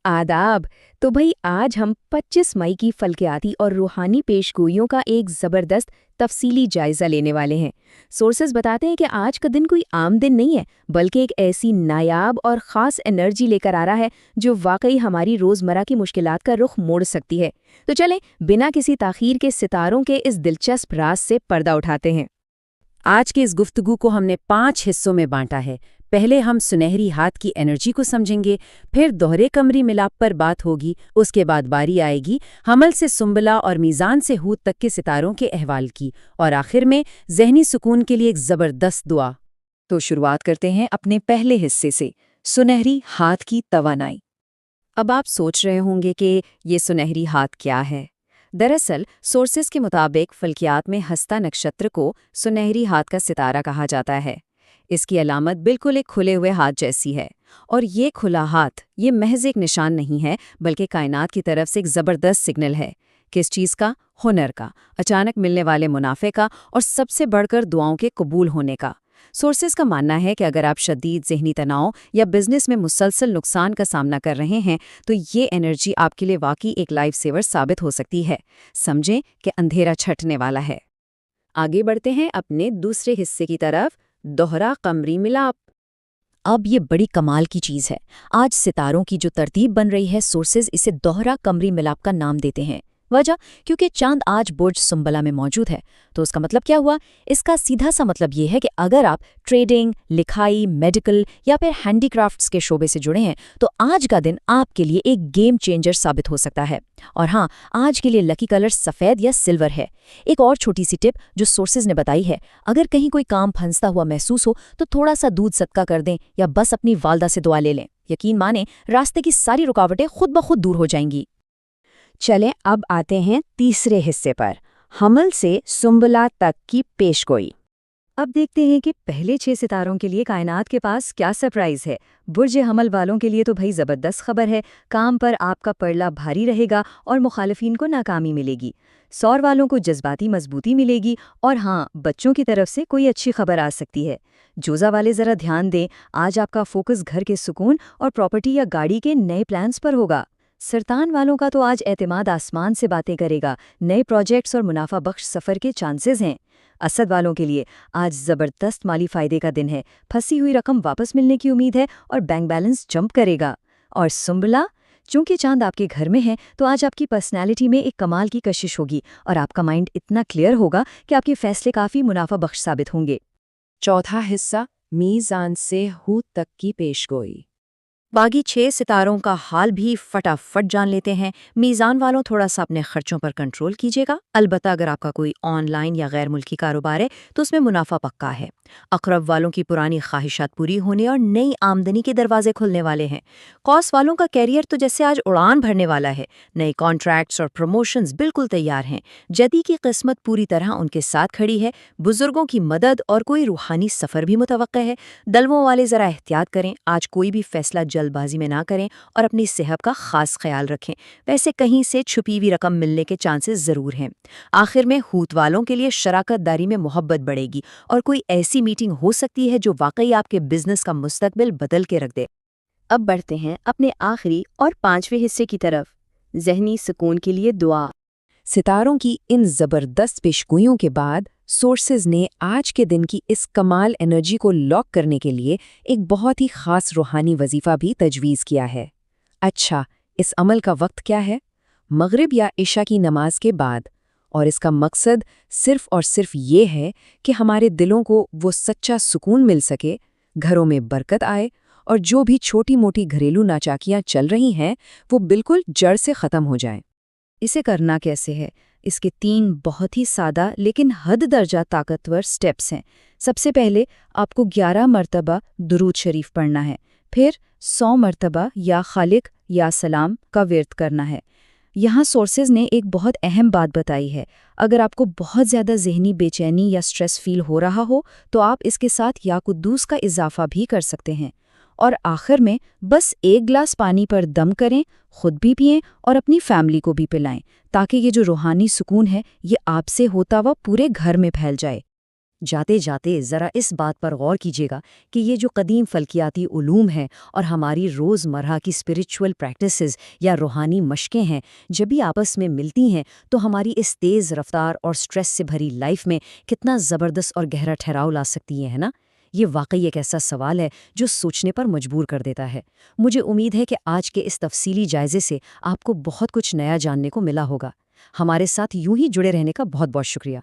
आदाब। तो भाई आज हम 25 मई की फल्कियाती और रूहानी पेशगोइयों का एक ज़बरदस्त तफसीली जायज़ा लेने वाले हैं। सोर्सेज बताते हैं कि आज का दिन कोई आम दिन नहीं है, बल्कि एक ऐसी नायाब और ख़ास एनर्जी लेकर आ रहा है जो वाकई हमारी रोज़मर्रा की मुश्किलात का रुख मोड़ सकती है। तो चलें, बिना किसी ताख़ीर के सितारों के इस दिलचस्प राज से पर्दा उठाते हैं। आज के इस गुफ्तगू को हमने 5 हिस्सों में बांटा है। पहले हम सुनहरी हाथ की एनर्जी को समझेंगे, फिर दोहरे कमरी मिलाप पर बात होगी, उसके बाद बारी आएगी हमल से सुंबला और मीज़ान से हूत तक के सितारों के अहवाल की, और आखिर में ज़हनी सुकून के लिए एक ज़बरदस्त दुआ। तो शुरुआत करते हैं अपने पहले हिस्से से, सुनहरी हाथ की तवानाई। अब आप सोच रहे होंगे कि ये सुनहरी हाथ क्या है। दरअसल सोर्सेस के मुताबिक फल्कियात में हस्ता नक्षत्र को सुनहरी हाथ का सितारा कहा जाता है। इसकी अलामत बिल्कुल एक खुले हुए हाथ जैसी है, और ये खुला हाथ ये महज एक निशान नहीं है, बल्कि कायनात की तरफ से एक ज़बरदस्त सिग्नल है। किस चीज़ का? हुनर का, अचानक मिलने वाले मुनाफे का, और सबसे बढ़कर दुआओं के कबूल होने का। सोर्सेस का मानना है कि अगर आप शदीद ज़हनी तनाव या बिजनेस में मुसलसल नुकसान का सामना कर रहे हैं, तो ये एनर्जी आपके लिए वाकई एक लाइफ सेवर साबित हो सकती है। समझें कि अंधेरा छटने वाला है। आगे बढ़ते हैं अपने दूसरे हिस्से की तरफ, दोहरा कमरी मिलाप। अब ये बड़ी कमाल की चीज़ है। आज सितारों की जो तरतीब बन रही है, सोर्सेज इसे दोहरा कमरी मिलाप का नाम देते हैं। वजह, क्योंकि चांद आज बुर्ज सुंबला में मौजूद है। तो उसका मतलब क्या हुआ? इसका सीधा सा मतलब ये है कि अगर आप ट्रेडिंग, लिखाई, मेडिकल या फिर हैंडीक्राफ्ट्स के शोबे से जुड़े हैं, तो आज का दिन आपके लिए एक गेम चेंजर साबित हो सकता है। और हाँ, आज के लिए लकी कलर सफ़ेद या सिल्वर है। एक और छोटी सी टिप जो सोर्सेज ने बताई है, अगर कहीं कोई काम फंसता हुआ महसूस हो तो थोड़ा सा दूध सदका कर दें या बस अपनी वालदा से दुआ ले लें। यकीन माने, रास्ते की सारी रुकावटें खुद ब खुद दूर हो जाएंगी। चलें, अब आते हैं तीसरे हिस्से पर, हमल से सुंबला तक की पेशगोई। अब देखते हैं कि पहले 6 सितारों के लिए कायनात के पास क्या सरप्राइज है। बुर्ज हमल वालों के लिए तो भाई ज़बरदस्त खबर है। काम पर आपका पड़ला भारी रहेगा और मुखालिफिन को नाकामी मिलेगी। सौर वालों को जज्बाती मजबूती मिलेगी, और हाँ, बच्चों की तरफ से कोई अच्छी खबर आ सकती है। जोजा वाले ज़रा ध्यान दें, आज आपका फोकस घर के सुकून और प्रॉपर्टी या गाड़ी के नए प्लान्स पर होगा। सरतान वालों का तो आज एतमाद आसमान से बातें करेगा। नए प्रोजेक्ट्स और मुनाफा बख्श सफ़र के चांसेस हैं। असद वालों के लिए आज ज़बरदस्त माली फ़ायदे का दिन है। फंसी हुई रकम वापस मिलने की उम्मीद है और बैंक बैलेंस जंप करेगा। और सुंबला, चूंकि चांद आपके घर में है, तो आज आपकी पर्सनैलिटी में एक कमाल की कशिश होगी और आपका माइंड इतना क्लियर होगा कि आपके फैसले काफ़ी मुनाफा बख्श साबित होंगे। चौथा हिस्सा, मीज़ान से हूत तक की पेशगोई। बाकी 6 सितारों का हाल भी फटाफट जान लेते हैं। मीज़ान वालों, थोड़ा सा अपने खर्चों पर कंट्रोल कीजिएगा। अलबत्ता अगर आपका कोई ऑनलाइन या गैर मुल्की कारोबार है तो उसमें मुनाफा पक्का है। अक़रब वालों की पुरानी ख्वाहिशात पूरी होने और नई आमदनी के दरवाजे खुलने वाले हैं। कौस वालों का कैरियर तो जैसे आज उड़ान भरने वाला है। नए कॉन्ट्रैक्ट्स और प्रमोशंस बिल्कुल तैयार हैं। जदी की किस्मत पूरी तरह उनके साथ खड़ी है। बुजुर्गों की मदद और कोई रूहानी सफ़र भी मुतवक्का है। दलवों वाले ज़रा एहतियात करें, आज कोई भी फैसला जल्दबाजी में ना करें और अपनी सेहत का खास ख्याल रखें। वैसे कहीं से छुपी हुई रकम मिलने के चांसेस ज़रूर हैं। आखिर में हूत वालों के लिए शराकत दारी में मोहब्बत बढ़ेगी और कोई ऐसी मीटिंग हो सकती है जो वाकई आपके बिजनेस का मुस्तकबिल बदल के रख दे। अब बढ़ते हैं अपने आखिरी और 5वें हिस्से की तरफ, ज़हनी सुकून के लिए दुआ। सितारों की इन ज़बरदस्त पेशगोइयों के बाद सोर्सेज ने आज के दिन की इस कमाल एनर्जी को लॉक करने के लिए एक बहुत ही ख़ास रूहानी वजीफ़ा भी तजवीज़ किया है। अच्छा, इस अमल का वक्त क्या है? मगरिब या इशा की नमाज के बाद। और इसका मकसद सिर्फ़ और सिर्फ ये है कि हमारे दिलों को वो सच्चा सुकून मिल सके, घरों में बरकत आए, और जो भी छोटी मोटी घरेलू नाचाकियाँ चल रही हैं वो बिल्कुल जड़ से ख़त्म हो जाएं। इसे करना कैसे है? इसके 3 बहुत ही सादा लेकिन हद दर्जा ताकतवर स्टेप्स हैं। सबसे पहले आपको 11 मरतबा दुरूद शरीफ पढ़ना है। फिर 100 मरतबा या खालिक या सलाम का विर्द करना है। यहाँ सोर्सेज ने एक बहुत अहम बात बताई है। अगर आपको बहुत ज़्यादा ज़हनी बेचैनी या स्ट्रेस फील हो रहा हो तो आप इसके साथ या कुद्दूस का इजाफा भी कर सकते हैं। और आखिर में बस 1 गिलास पानी पर दम करें, खुद भी पिएं और अपनी फैमिली को भी पिलाएं, ताकि ये जो रूहानी सुकून है ये आपसे होता हुआ पूरे घर में फैल जाए। جاتے جاتے ذرا اس بات پر غور کیجیے گا کہ یہ جو قدیم فلکیاتی علوم ہیں اور ہماری روزمرہ کی اسپریچول پریکٹسز یا روحانی مشقیں ہیں، جب بھی آپس میں ملتی ہیں تو ہماری اس تیز رفتار اور سٹریس سے بھری لائف میں کتنا زبردست اور گہرا ٹھہراؤ لا سکتی ہیں، ہے نا؟ یہ واقعی ایک ایسا سوال ہے جو سوچنے پر مجبور کر دیتا ہے۔ مجھے امید ہے کہ آج کے اس تفصیلی جائزے سے آپ کو بہت کچھ نیا جاننے کو ملا ہوگا۔ ہمارے ساتھ یوں ہی جڑے رہنے کا بہت بہت شکریہ۔